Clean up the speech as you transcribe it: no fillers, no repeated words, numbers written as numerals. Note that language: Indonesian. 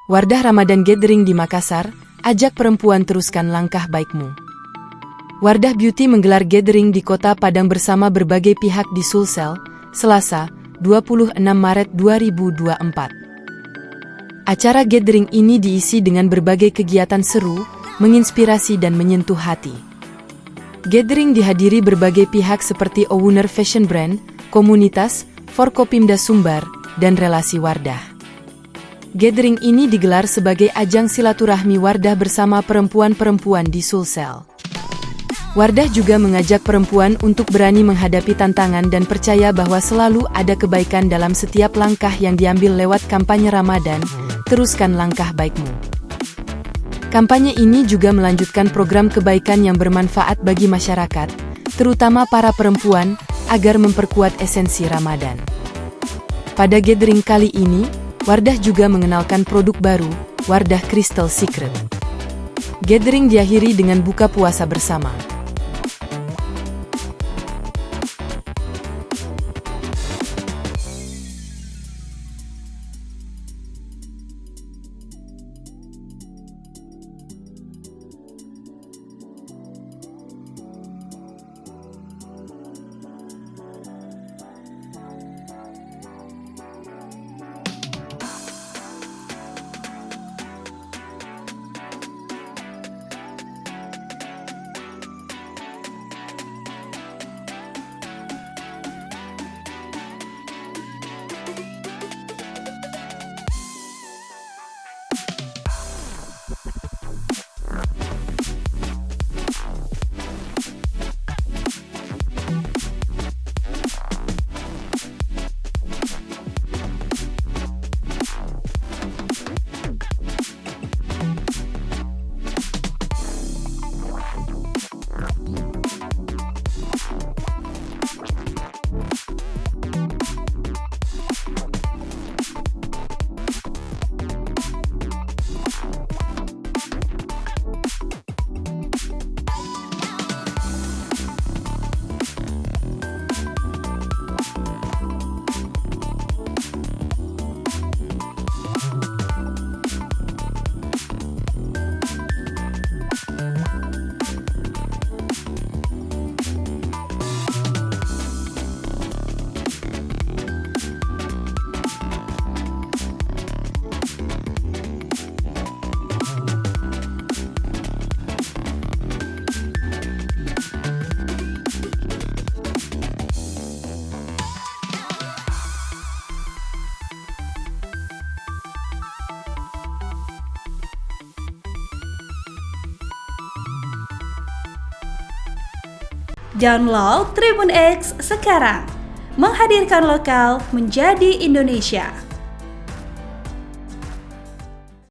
Wardah Ramadan Gathering di Makassar, ajak perempuan teruskan langkah baikmu. Wardah Beauty menggelar gathering di Kota Padang bersama berbagai pihak di Sulsel, Selasa, 26 Maret 2024. Acara gathering ini diisi dengan berbagai kegiatan seru, menginspirasi dan menyentuh hati. Gathering dihadiri berbagai pihak seperti owner fashion brand, komunitas, Forkopimda Sumbar, dan relasi Wardah. Gathering ini digelar sebagai ajang silaturahmi Wardah bersama perempuan-perempuan di Sulsel. Wardah juga mengajak perempuan untuk berani menghadapi tantangan dan percaya bahwa selalu ada kebaikan dalam setiap langkah yang diambil lewat kampanye Ramadan, teruskan langkah baikmu. Kampanye ini juga melanjutkan program kebaikan yang bermanfaat bagi masyarakat, terutama para perempuan, agar memperkuat esensi Ramadan. Pada gathering kali ini, Wardah juga mengenalkan produk baru, Wardah Crystal Secret. Gathering diakhiri dengan buka puasa bersama. Download Tribun X sekarang, menghadirkan lokal menjadi Indonesia.